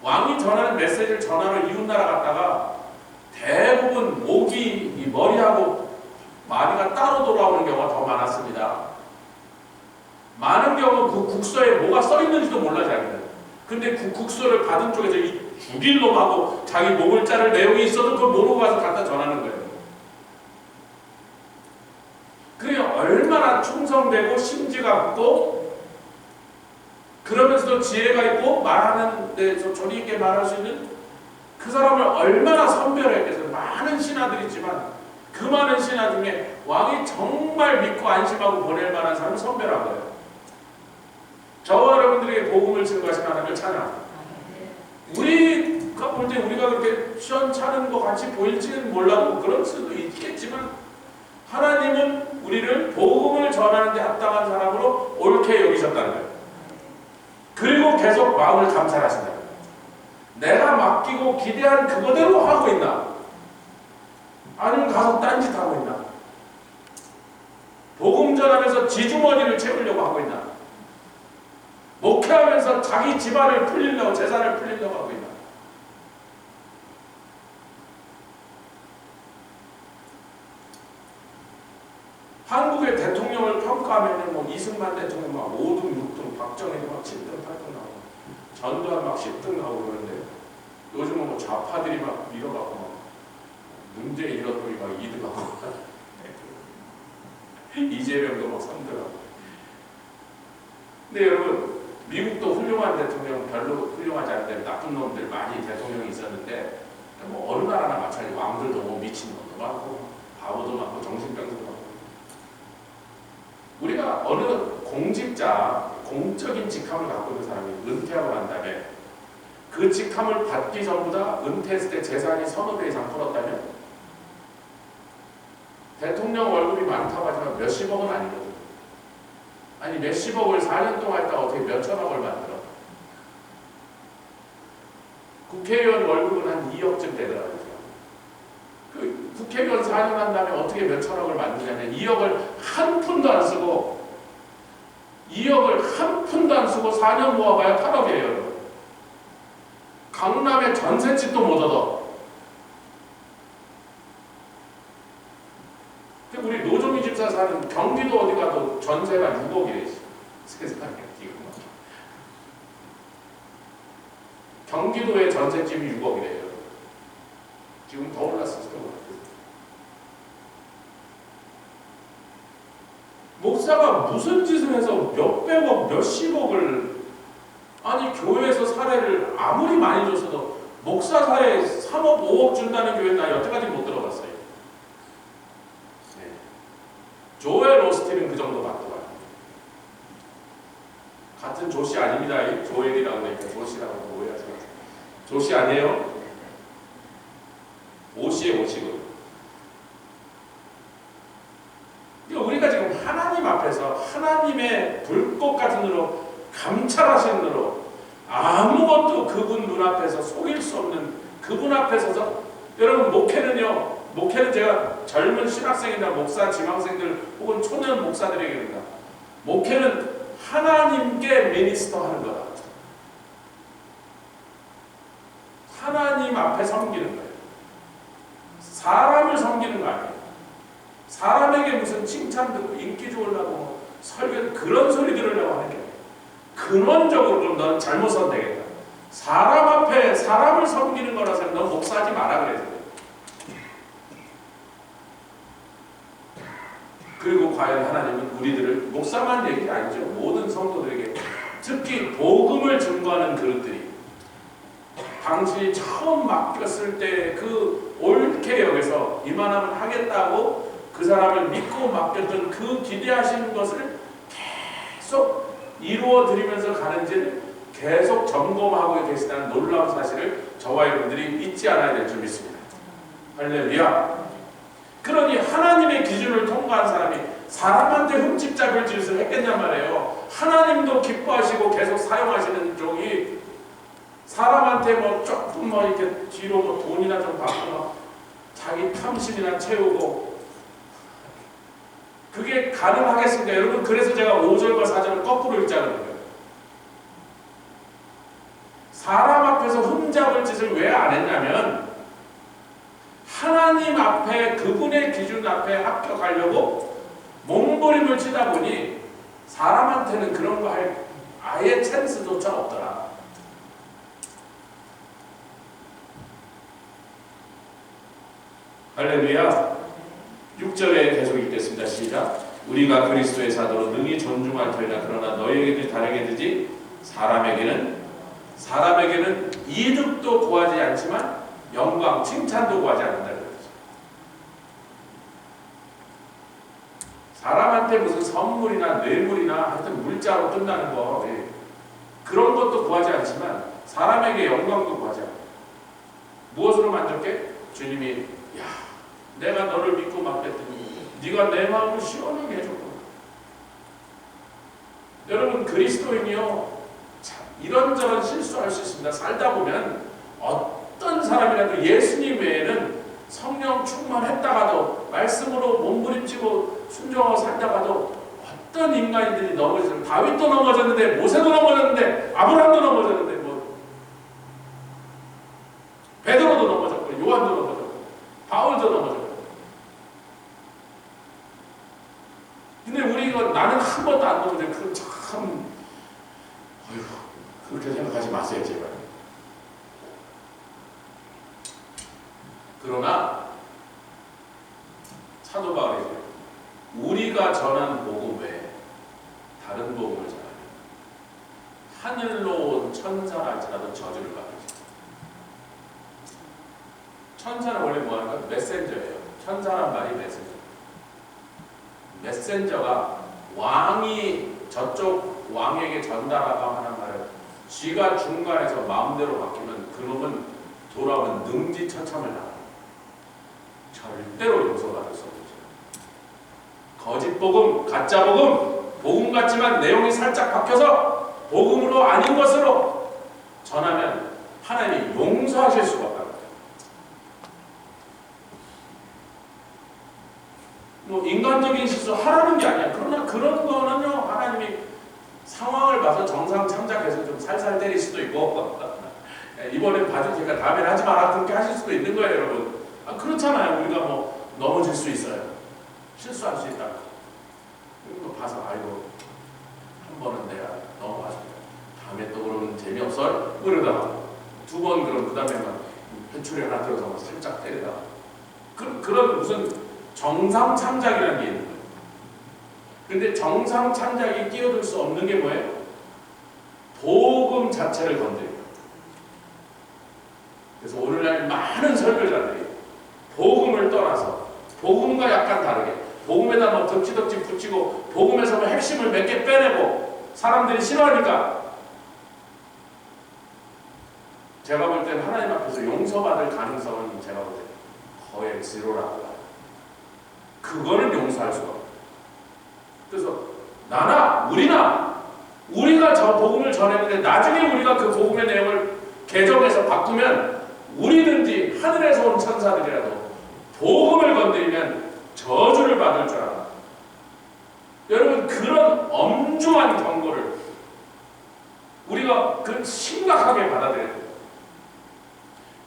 왕이 전하는 메시지를 전하러 이웃나라 갔다가 대부분 목이 이 머리하고 마디가 따로 돌아오는 경우가 더 많았습니다. 많은 경우 그 국서에 뭐가 써있는지도 몰라 자기는. 근데 그 국서를 받은 쪽에서 이 죽일 놈하고 자기 목을 자를 내용이 있어도 그걸 모르고 가서 갖다 전하는 거예요. 그게 얼마나 충성되고 심지가 없고 그 그러면서도 지혜가 있고 말하는데 조리 있게 말할 수 있는 그 사람을 얼마나 선별했겠어요. 많은 신하들이 있지만 그 많은 신하 중에 왕이 정말 믿고 안심하고 보낼 만한 사람을 선별한 거예요. 저와 여러분들에게 복음을 증거하신 하나님을 찬양합니다. 우리가 볼 때 우리가 그렇게 시원찮은 것 같이 보일지는 몰라도 그럴 수도 있겠지만 하나님은 우리를 복음을 전하는 데 합당한 사람으로 옳게 여기셨다는 거예요. 그리고 계속 마음을 감찰하신다. 내가 맡기고 기대한 그거대로 하고 있나? 아니면 가서 딴짓 하고 있나? 복음 전하면서 지주머니를 채우려고 하고 있나? 목회하면서 자기 집안을 풀리려고, 재산을 풀리려고 하고 있나? 한국의 대통령을 평가하면 뭐 이승만 대통령 막 5등, 6등, 박정희 막 7등, 8등 나오고 전두환 막 10등 나오고 그러는데 요즘은 뭐 좌파들이 막 밀어갖고 막 문재인 이런 놈이 막 2등하고 이재명도 막 3등하고. 근데 여러분 미국도 훌륭한 대통령 별로 훌륭하지 않은데 나쁜 놈들 많이 대통령이 있었는데 뭐 어느 나라나 마찬가지. 왕들도 뭐 미친 놈도 많고 바보도 많고 정신병도 많고. 우리가 어느 공직자, 공적인 직함을 갖고 있는 사람이 은퇴하고 난 다음에 그 직함을 받기 전보다 은퇴했을 때 재산이 서너 배 이상 벌었다면 대통령 월급이 많다고 하지만 몇십억은 아니거든. 아니 몇십억을 4년 동안 했다가 어떻게 몇천억을 만들어? 국회의원 월급은 한 2억쯤 되더라고요. 그 국회의원 4년 한 다음에 어떻게 몇천억을 만드냐면 2억을 한 푼도 안 쓰고 2억을 한 푼도 안 쓰고 4년 모아봐야 8억이에요. 강남에 전셋집도 못 얻어. 근데 우리 노종희 집사 사는 경기도 어디 가도 전세가 6억이래 있어. 세상에 지금 경기도의 전셋집이 6억이래요. 지금 더 올랐을 수도 모르겠어요. 목사가 무슨 짓을 해서 몇백억, 몇십억을, 아니 교회에서 사례를 아무리 많이 줬어도 목사 사례 3억, 5억 준다는 교회는 나 여태까지 못 들어봤어요. 네. 조엘 오스틴은 그 정도 받더라고요. 같은 조씨 아닙니다. 조엘이라고 하니까 조씨라고 오해하지 마세요. 조씨 아니에요? 오씨의 오씨거든요. 우리가 지금 하나님 앞에서 하나님의 불꽃 같은 눈으로 감찰하시는 눈으로 아무것도 그분 눈앞에서 속일 수 없는 그분 앞에 서서, 여러분 목회는 제가 젊은 신학생이나 목사 지망생들 혹은 초년 목사들에게 합니다. 목회는 하나님께 미니스터 하는 거다. 하나님 앞에 섬기는 거예요. 사람을 섬기는 거 아니에요. 사람에게 무슨 칭찬 듣고 인기 좋으려고 설교 그런 소리 들으려고 하는 게 아니에요. 근원적으로 그럼 넌 잘못 선택했다. 사람 앞에 사람을 섬기는 거라서 넌 목사하지 마라 그래서. 그리고 과연 하나님은 우리들을, 목사만 얘기 아니죠. 모든 성도들에게 특히 복음을 증거하는 그릇들이 당신이 처음 맡겼을 때 그 옳게 여겨서 이만하면 하겠다고 그 사람을 믿고 맡겼던 그 기대하시는 것을 계속 이루어 드리면서 가는지를 계속 점검하고 계시다는 놀라운 사실을 저와 여러분들이 잊지 않아야 될 줄 믿습니다. 할렐루야. 그러니 하나님의 기준을 통과한 사람이 사람한테 흠집 잡을 짓을 했겠냔 말이에요. 하나님도 기뻐하시고 계속 사용하시는 쪽이 사람한테 뭐 조금 뭐 이렇게 뒤로 뭐 돈이나 좀 받고 뭐 자기 탐심이나 채우고 그게 가능하겠습니까? 여러분, 그래서 제가 5절과 4절을 거꾸로 읽자는 거예요. 사람 앞에서 흠잡을 짓을 왜 안 했냐면 하나님 앞에 그분의 기준 앞에 합격하려고 몸부림을 치다 보니 사람한테는 그런 거 할 아예 찬스조차 없더라. 할렐루야. 6절에 계속 읽겠습니다. 시작. 우리가 그리스도의 사도로 능히 존중할 터이나 그러나 너희에게 다르게 되지 사람에게는 이득도 구하지 않지만 영광, 칭찬도 구하지 않는다는 거죠. 사람한테 무슨 선물이나 뇌물이나 하여튼 물자로 끝나는 거 그런 것도 구하지 않지만 사람에게 영광도 구하지 않아요. 무엇으로 만족해? 주님이 야 내가 너를 믿고 맡겼더니 네가 내 마음을 시원하게 해줬구나. 여러분 그리스도인이요 이런저런 실수할 수 있습니다. 살다 보면 어떤 사람이라도 예수님 외에는 성령 충만했다가도 말씀으로 몸부림치고 순종하고 살다가도 어떤 인간이들이 넘어졌는데 다윗도 넘어졌는데 모세도 넘어졌는데 아브라함도 넘어졌는데 뭐 베드로도 넘어졌고 요한도 넘어졌고 바울도 넘어졌고 근데 우리가 나는 한 번도 안 넘어졌는데 그건 참 어휴 그렇게 생각하지 마세요 제발. 그러나 사도 바울이 우리가 전한 복음 외에 다른 복음을 전하면 하늘로 온 천사랄지라도 저주를 받으시다. 천사는 원래 뭐하는가? 메신저예요. 천사란 말이 메신저. 메신저가 왕이 저쪽 왕에게 전달하고 하는 말을 쥐가 중간에서 마음대로 바뀌면 그놈은 돌아오면 능지처참을 당합니다. 절대로 용서받을 수 없죠. 거짓 복음, 가짜 복음, 복음 같지만 내용이 살짝 바뀌어서 복음으로 아닌 것으로 전하면 하나님이 용서하실 수가 없다는 거예요. 뭐 인간적인 실수 하라는 게 아니야. 그러나 그런 거는요 하나님이 상황을 봐서 정상 참작해서 좀 살살 때릴 수도 있고 이번엔 봐줄 테니까 다음엔 하지 마라 그렇게 하실 수도 있는 거예요 여러분. 그렇잖아요. 우리가 뭐 넘어질 수 있어요. 실수할 수 있다. 이거 봐서 아이고 한 번은 내가 넘어가서 다음에 또 그러면 재미없어? 그러다가 두 번 그럼 그 다음에만 회초리 하나 들어서 막 살짝 때리다가 그런 무슨 정상 참작이라는 게 있는 거예요. 근데 정상 참작이 끼어들 수 없는 게 뭐예요? 복음 자체를 건드려요. 그래서 오늘날 많은 설교자들이 복음을 떠나서 복음과 약간 다르게 복음에다 뭐 덕지덕지 붙이고 복음에서 뭐 핵심을 몇 개 빼내고 사람들이 싫어하니까 제가 볼 때는 하나님 앞에서 용서받을 가능성은 제가 볼 때 거의 제로라고 봐요. 그거는 용서할 수가 없어요. 그래서 우리가 저 복음을 전했는데 나중에 우리가 그 복음의 내용을 개정해서 바꾸면 우리든지 하늘에서 온 천사들이라도 복음을 건드리면 저주를 받을 줄 알아. 여러분 그런 엄중한 경고를 우리가 심각하게 받아들여야 돼요.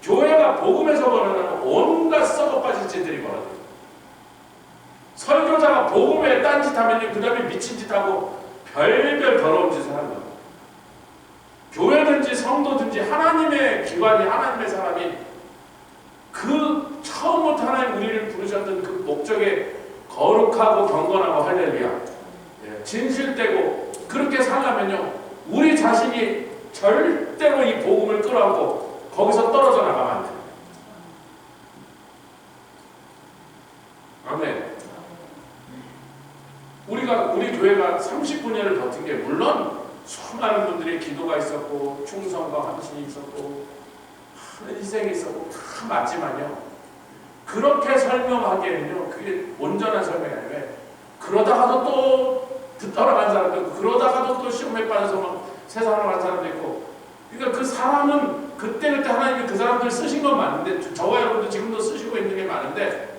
교회가 복음에서 벌어나는 온갖 썩어빠진 짓들이 벌어져요. 설교자가 복음에 딴짓하면 그 다음에 미친 짓하고 별별 더러운 짓을 하는 거예요. 교회든지 성도든지 하나님의 기관이 하나님의 사람이 그 처음부터 하나님 우리를 부르셨던 그 목적에 거룩하고 경건하고 할렐루야 진실되고 그렇게 살려면요 우리 자신이 절대로 이 복음을 끌어안고 거기서 떨어져 나가면 안 돼요. 아멘. 우리 교회가 39년을 버틴 게 물론 수많은 분들의 기도가 있었고 충성과 헌신이 있었고 희생이 있었고 다 맞지만요 그렇게 설명하기에는요 그게 온전한 설명이 아니에요. 그러다가도 또 떠나간 사람도 있고 그러다가도 또 시험에 빠져서 막 세상으로 간 사람도 있고 그러니까 그 사람은 그때그때 하나님이 그 사람들 쓰신 건 맞는데 저와 여러분도 지금도 쓰시고 있는 게 많은데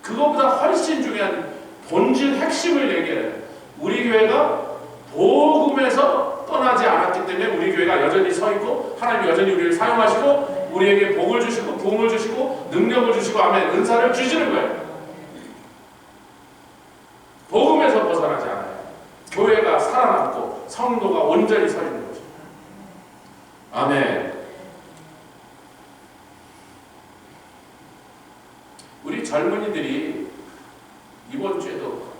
그거보다 훨씬 중요한 본질 핵심을 얘기해요. 우리 교회가 복음에서 떠나지 않았기 때문에 우리 교회가 여전히 서 있고 하나님 여전히 우리를 사용하시고 우리에게 복을 주시고 부흥을 주시고 능력을 주시고 아멘 은사를 주시는 거예요. 복음에서 벗어나지 않아요. 교회가 살아남고 성도가 온전히 서 있는 거죠. 아멘. 우리 젊은이들이 이번 주에도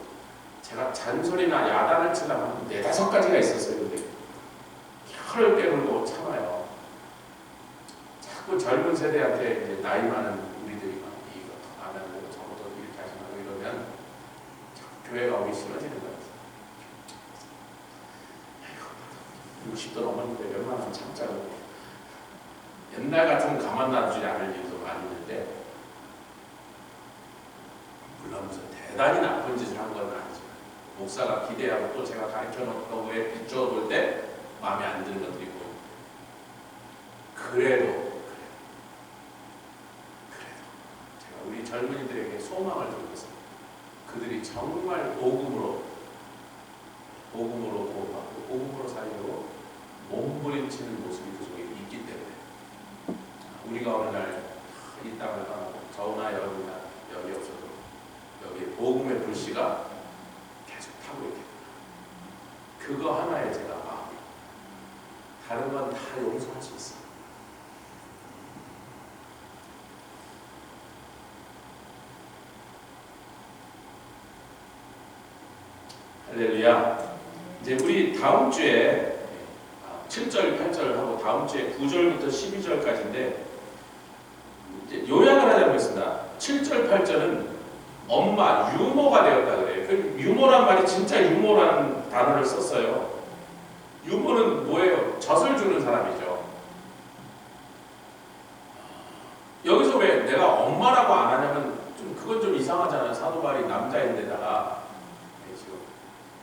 제가 잔소리나 야단을 치려면 4-5가지가 있었어요. 근데 혀를 깨물고 참아요. 자꾸 젊은 세대한테 이제 나이 많은 우리들이 막 이거 안 하고 저것도 이렇게 하지 말고 이러면 교회가 오기 싫어지는 거예요. 60도 넘었는데 얼마나 참자고. 옛날 같으면 가만 놔두지 않을 일도 많이 있는데, 물론 무슨 대단히 나쁜 짓을 한 건 아니지만 목사가 기대하고 또 제가 가르쳐 놓던 거에 비추어 볼 때 마음에 안 드는 것들이 있고, 그래도 제가 우리 젊은이들에게 소망을 주고 있습니다. 그들이 정말 복음으로 구원받고 복음으로 살려고 몸부림치는 모습이 그 속에 있기 때문에 우리가 어느 날 이 땅을 떠나고 저나 여기나 여기 없어도 여기 복음의 불씨가 계속 타고 있게 됩니다. 그거 하나에 제가 마음이, 다른 건 다 용서할 수 있어요. 할렐루야. 이제 우리 다음 주에 7절, 8절 하고 다음 주에 9절부터 12절까지인데 이제 요약을 하자고 했습니다. 7절, 8절은 엄마, 유모가 되었다 그래요. 그 유모란 말이 진짜 유모라는 단어를 썼어요. 유모는 뭐예요? 젖을 주는 사람이죠. 여기서 왜 내가 엄마라고 안 하냐면 그건 좀 이상하잖아요. 사도 바울이 남자인데다가.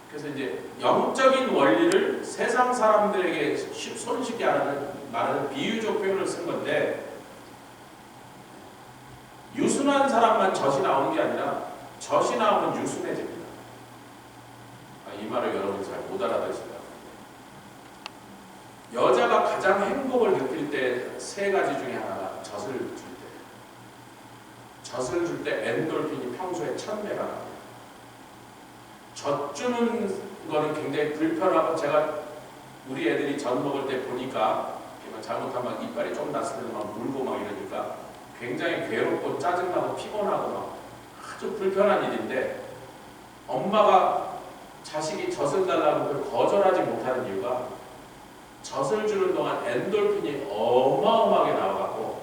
그래서 이제 영적인 원리를 세상 사람들에게 손쉽게 말하는 비유적 표현을 쓴 건데, 유순한 사람만 젖이 나오는 게 아니라 젖이 나오면 유순해집니다. 이 말을 여러분이 잘 못 알아들으실 것 같아요. 여자가 가장 행복을 느낄 때 세 가지 중에 하나가 젖을 줄 때. 젖을 줄 때 엔돌핀이 평소에 1000배가 나옵니다. 젖 주는 거는 굉장히 불편하고, 제가 우리 애들이 젖 먹을 때 보니까 잘못하면 이빨이 좀 났으면 막 물고 막 이러니까 굉장히 괴롭고 짜증나고 피곤하고 막 아주 불편한 일인데, 엄마가 자식이 젖을 달라고 그걸 거절하지 못하는 이유가 젖을 주는 동안 엔돌핀이 어마어마하게 나와갖고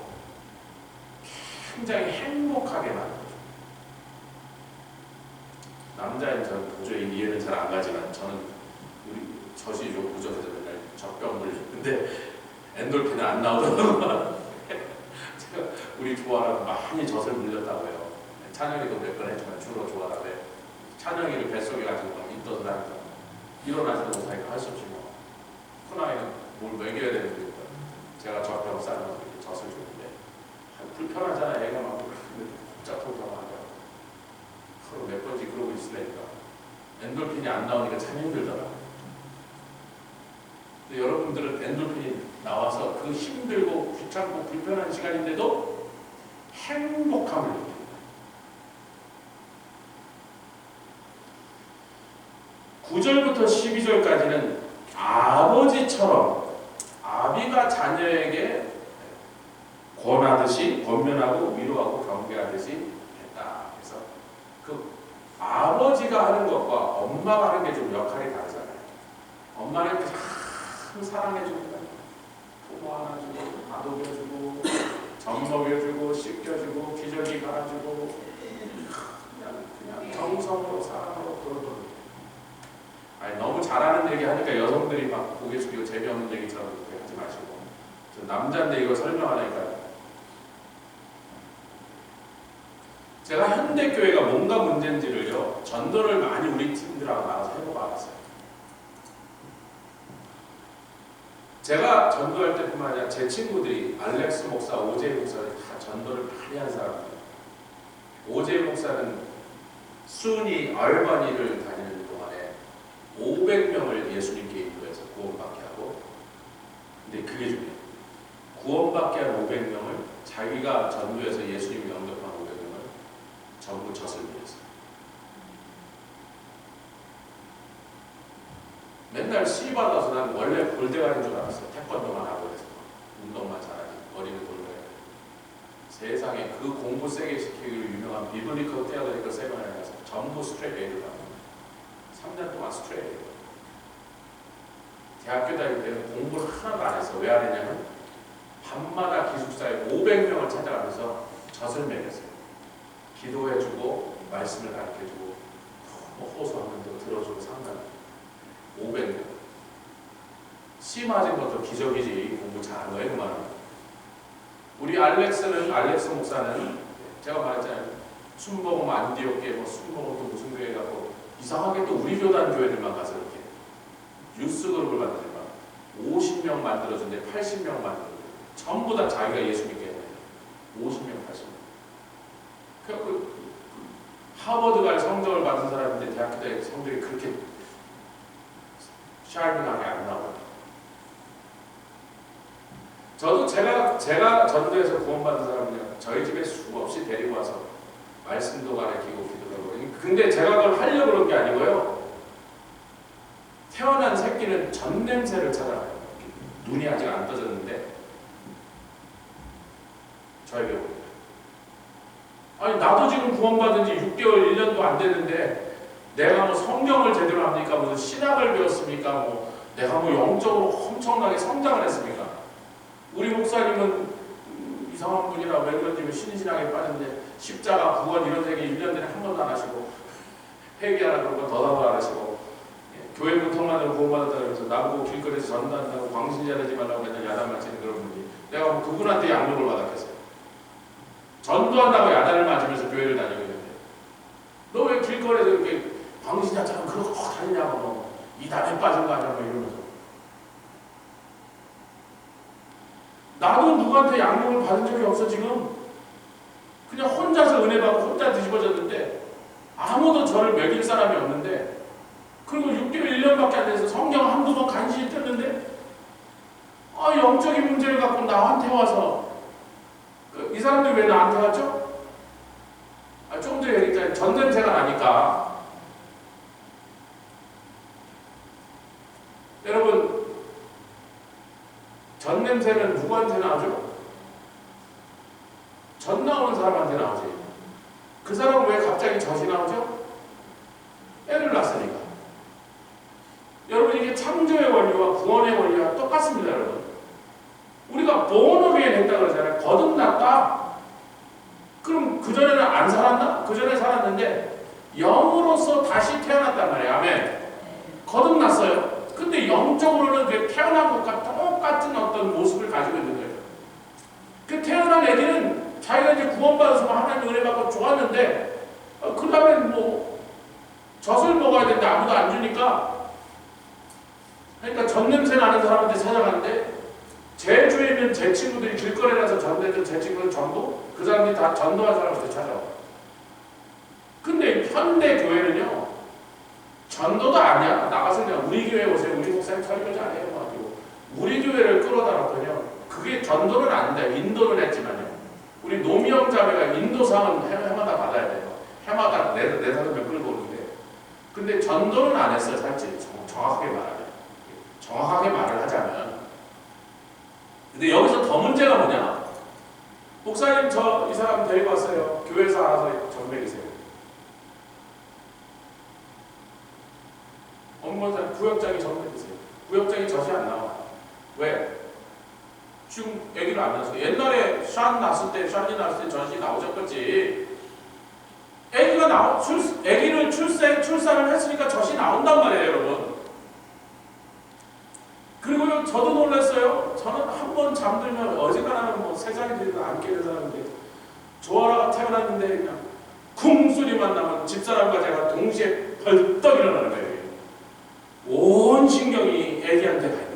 굉장히 행복하게 만들어요. 남자인 저는 도저히 이해는 잘 안 가지만, 저는 우리 젖이 좀 부족해서 맨날 젖병 물리는데 엔돌핀은 안 나오더라고요. 제가 우리 조아랑 많이 젖을 물렸다고 해요. 찬영이도 몇 번 했지만 주로 좋아하고 해요. 찬영이를 뱃속에 가지고 막 있던 다니까 일어나지도 못하니까 할 수 없이 뭐 큰아이는 뭘 먹여야 되는데 제가 젖병 싸면서 이렇게 젖을 주는데 불편하잖아. 애가 막 복잡하고 서로 몇 번씩 그러고 있으니까 엔돌핀이 안 나오니까 참 힘들더라. 근데 여러분들은 엔돌핀이 나와서 그 힘들고 귀찮고 불편한 시간인데도 행복함을 느낍니다. 9절부터 12절까지는 아버지처럼 아비가 자녀에게 권하듯이 권면하고 위로하고 경계하듯이 했다. 그래서 그 아버지가 하는 것과 엄마가 하는 게 좀 역할이 다르잖아요. 엄마는 참 사랑해주고 부모 안아주고 다독여주고 젖 먹여주고 씻겨주고 기저귀 갈아주고 그냥 정성으로 사랑으로 돌아도는. 아니 너무 잘하는 얘기 하니까 여성들이 막 고개 숙이고 재미없는 얘기처럼 그렇게 하지 마시고, 저 남자인데 이거 설명하니까. 제가 현대교회가 뭔가 문제인지를요, 전도를 많이 우리 팀들하고 나가서 해보고 알았어요. 제가 전도할 때뿐만 아니라 제 친구들이 알렉스 목사, 오제이 목사를 다 전도를 많이 한 사람이에요. 오제이 목사는 순위 얼바니를 다니는 동안에 500명을 예수님께 인도해서 구원받게 하고, 근데 그게 중요해요. 구원받게 한 500명을 자기가 전도해서 예수님을 영접한 500명을 전부 젖을 위해서. 맨날 씨 받아서 난 원래 골대가인 줄 알았어요. 태권도만 하고 해서 운동만 잘하지 머리는 돌려야 돼. 세상에 그 공부 세게 시키기로 유명한 비블리컬 테어리컬 세미나에 가서 전부 스트레이트 A를 하고 3년 동안 스트레이트 대학교 다닐 때는 공부를 하나도 안 했어. 왜 안 했냐면 밤마다 기숙사에 500명을 찾아가면서 젖을 먹였어요. 기도해주고 말씀을 가르쳐주고 호소하는 대로 들어주고 상담. 500명. 씨 맞은 것도 기적이지. 공부 잘한 거예요 그 말은. 우리 알렉스 목사는 제가 말했잖아요. 술 먹으면 안 뒤엎게 술 먹으면 또 무슨 교회 가고 이상하게 또 우리 교단 교회들만 가서 이렇게 뉴스 그룹을 만들지만 50명 만들어준데 80명 만들어준대. 전부 다 자기가 예수 믿게 해요. 50명, 80명. 그 하버드 갈 성적을 받은 사람인데 대학교 때 성적이 그렇게 샤이닝하게 안 나와요. 저도 제가 전도에서 구원받은 사람은요, 저희 집에 수없이 데리고 와서 말씀도 가르치고 기도도 하고. 근데 제가 그걸 하려고 그런 게 아니고요. 태어난 새끼는 전 냄새를 찾아가요. 눈이 아직 안 떠졌는데 저에게 옵니다. 아니 나도 지금 구원받은 지 6개월, 1년도 안 됐는데 내가 뭐 성경을 제대로 합니까? 무슨 신학을 배웠습니까? 뭐 내가 뭐 영적으로 엄청나게 성장을 했습니까? 우리 목사님은 이상한 분이라 왜 그런지 신신앙에 빠졌는데 십자가, 구원 이런 얘기 1년 내내 한 번도 안 하시고 회개하라 그런 거 더더더 안 하시고 교회 문턱만으로 구원받았다고 해서 나보고 길거리에서 전도한다고 광신자 되지 말라고 맨날 야단 맞히는 그런 분이 내가 뭐 그분한테 양육을 받았겠어요. 전도한다고 야단을 맞으면서 교회를 다니고 있는데 너 왜 길거리에서 이렇게 광신자처럼 그러고 다니냐고 뭐 이단에 빠진 거 아니야 뭐 이러면서 나도 누구한테 양육을 받은 적이 없어. 지금 그냥 혼자서 은혜 받고 혼자 뒤집어졌는데 아무도 저를 먹일 사람이 없는데 그리고 6개월 1년밖에 안 돼서 성경 한두 번 간신히 뜯는데 영적인 문제를 갖고 나한테 와서 이 사람들이 왜 나한테 왔죠? 조금 전에 얘기했잖아요. 전냄새가 나니까. 여러분 전냄새는 누구한테 나오죠? 전 나오는 사람한테 나오지. 그 사람은 왜 갑자기 젖이 나오죠? 애를 낳았으니까. 여러분 이게 창조의 원리와 구원의 원리와 똑같습니다. 여러분 우리가 본어비에 냈다 그러잖아요. 거듭났다. 그럼 그전에는 안 살았나? 그전에 살았는데 영으로서 다시 태어났단 말이에요. 아멘. 거듭났어요. 근데 영적으로는 그 태어난 것과 똑같은 어떤 모습을 가지고 있는 거예요. 그 태어난 애기는 자기가 이제 구원받아서 하나님 은혜 받고 좋았는데 그 다음에 뭐 젖을 먹어야 되는데 아무도 안 주니까 그러니까 전냄새 나는 사람한테 찾아가는데 제주에 있는 제 친구들이 길거리에 가서 전도했던 제 친구들 전부 그 사람들이 다 전도한 사람한테 찾아와. 근데 현대 교회는요 전도도 아니야. 나가서 그냥 우리 교회 오세요. 우리 목사님 설교 잘해요. 우리 교회를 끌어다놨더니요 그게 전도는 아닌데 인도는 했지만요 우리 노미영 자매가 인도상은 해마다 받아야 돼요. 해마다 네 사람을 끌고 오는데 근데 전도는 안 했어요. 사실 정확하게 말하면. 정확하게 말을 하자면. 근데 여기서 더 문제가 뭐냐? 목사님 저 이 사람 데리고 왔어요. 교회에서 알아서 전매기세요. 업무원사님 구역장이 전매기세요. 구역장이 젖이 안 나와. 왜? 지금 애기를 안 낳았어요. 옛날에 샤니 낳았을 때 젖이 나오셨겠지. 애기를 출산을 했으니까 젖이 나온단 말이에요, 여러분. 그리고 저도 놀랐어요. 저는 한 번 잠들면 어지간하면 뭐 세상에 들도 안 깨는 사람인데 조아라가 태어났는데 그냥 쿵 소리만 나면 집사람과 제가 동시에 벌떡 일어나는 거예요. 온 신경이 애기한테 가 있는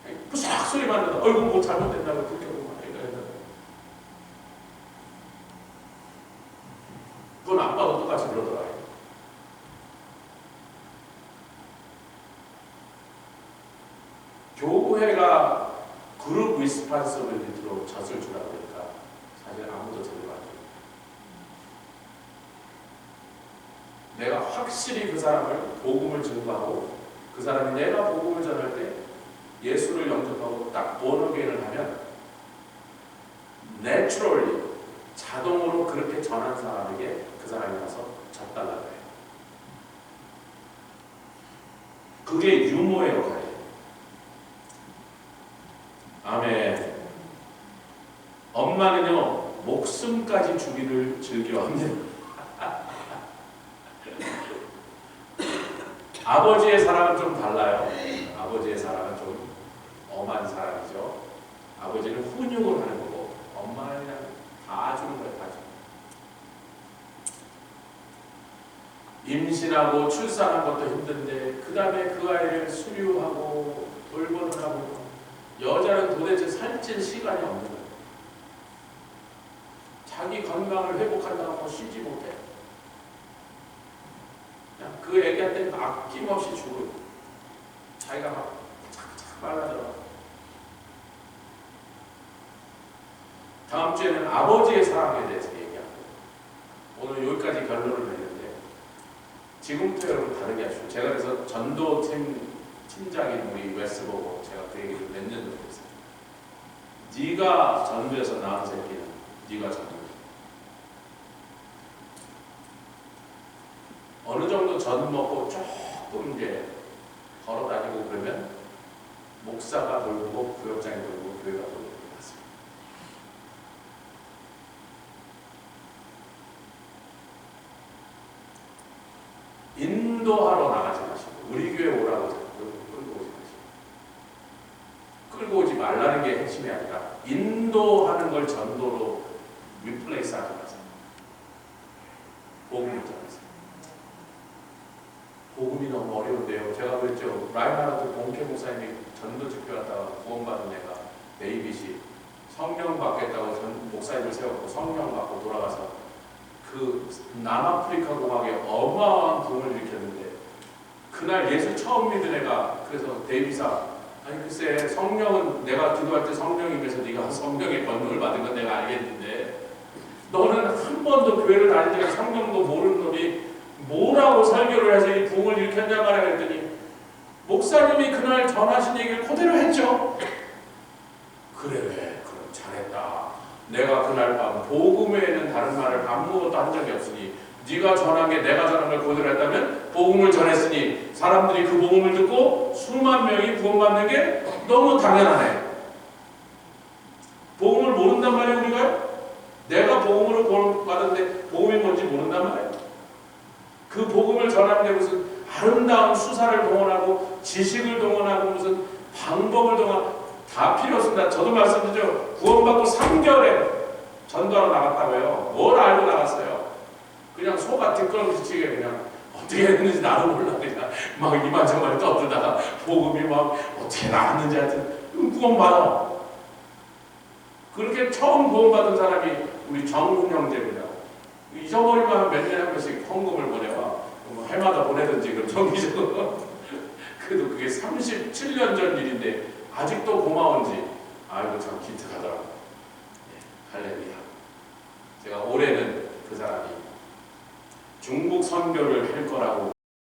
거예요. 부싹 소리만 나면 어이구 뭐 잘못됐다고 그렇게 하고 그건 아빠도 똑같이 그러더라고요. 교회가 그룹 리스판서빌리티로 젖을 주라고 하니까 사실 아무도 제대로 안 해요. 내가 확실히 그 사람을 복음을 증거하고 그 사람이 내가 복음을 전할 때 예수를 영접하고 딱 본어게인을 하면 내추럴리 자동으로 그렇게 전한 사람에게 그 사람이 가서 젖달라고 해요. 그게 유모의 역할이에요. 목숨까지 주기를 즐겨합니다. 아버지의 사랑은 좀 달라요. 아버지의 사랑은 좀 엄한 사랑이죠. 아버지는 훈육을 하는 거고 엄마는 그냥 다 주는 거예요. 다 주는. 임신하고 출산한 것도 힘든데 그 다음에 그 아이를 수유하고 돌보는 하고 여자는 도대체 살찔 시간이 없는 거예요. 자기 건강을 회복한다고 쉬지 못해. 그냥 그 애기한테 아낌없이 주고 자기가 막 착착 빨라들어. 다음 주에는 아버지의 사랑에 대해서 얘기하고 오늘 여기까지 결론을 내는데 지금부터 여러분 다르게 하시오. 제가 그래서 전도팀장인 우리 웨스 보고 제가 그 얘기를 몇 년 전에 했어요. 네가 전도에서 낳은 새끼는 네가 전도. 어느 정도 전 먹고 조금 이제 걸어 다니고 그러면 목사가 돌보고 구역장이 돌보고 교회가 돌보고 그렇습니다. 인도하러 나가지 마시고 우리 교회 오라고 자꾸 끌고 오지 마시고 끌고 오지 말라는 게 핵심이 아니라 인도하는 걸 전도로 리플레이스 하지 마세요. 복음을 전하세요. 복음이 너무 어려운데요. 제가 그랬죠. 라이마르트 본케 목사님이 전도 집회 갔다가 구원받은 애가 데이빗이 성령 받겠다고 목사님을 세웠고 성령 받고 돌아가서 그 남아프리카 공항에 어마어마한 부흥을 일으켰는데 그날 예수 처음 믿은 애가 그래서 데이빗아 아니 글쎄 성령은 내가 기도할 때 성령이 임해서 네가 성령의 권능을 받은 건 내가 알겠는데 너는 한 번도 교회를 다닐 때가 성령도 모르는 놈이 뭐라고 설교를 해서 이 부흥을 일으켰냐 말이야 그랬더니 목사님이 그날 전하신 얘기를 그대로 했죠. 그래 그럼 잘했다. 내가 그날 밤 복음 외에는 다른 말을 아무것도 한 적이 없으니 네가 전한 게 내가 전한 걸 그대로 했다면 복음을 전했으니 사람들이 그 복음을 듣고 수만 명이 구원받는 게 너무 당연하네. 복음을 모른단 말이에요 우리가? 내가 복음으로 구원받았는데 복음이 뭔지 모른단 말이에요. 그 복음을 전하는데 무슨 아름다운 수사를 동원하고 지식을 동원하고 무슨 방법을 동원 다 필요 없습니다. 저도 말씀드리죠. 구원받고 3개월에 전도하러 나갔다고요. 뭘 알고 나갔어요. 그냥 소가 뒷걸음지치게 그냥 어떻게 했는지 나도 몰라. 그냥 막 이만저만 떠들다가 복음이 막 어떻게 나왔는지 하여튼 구원받아. 그렇게 처음 구원받은 사람이 우리 정훈 형제입니다. 잊어버리면 몇 년에 한 번씩 헌금을 보내와. 뭐 해마다 보내든지 그럼 정기적으로. 그래도 그게 37년 전 일인데 아직도 고마운지 아이고 참 기특하더라고요. 네, 할렐루야. 제가 올해는 그 사람이 중국 선교를 할 거라고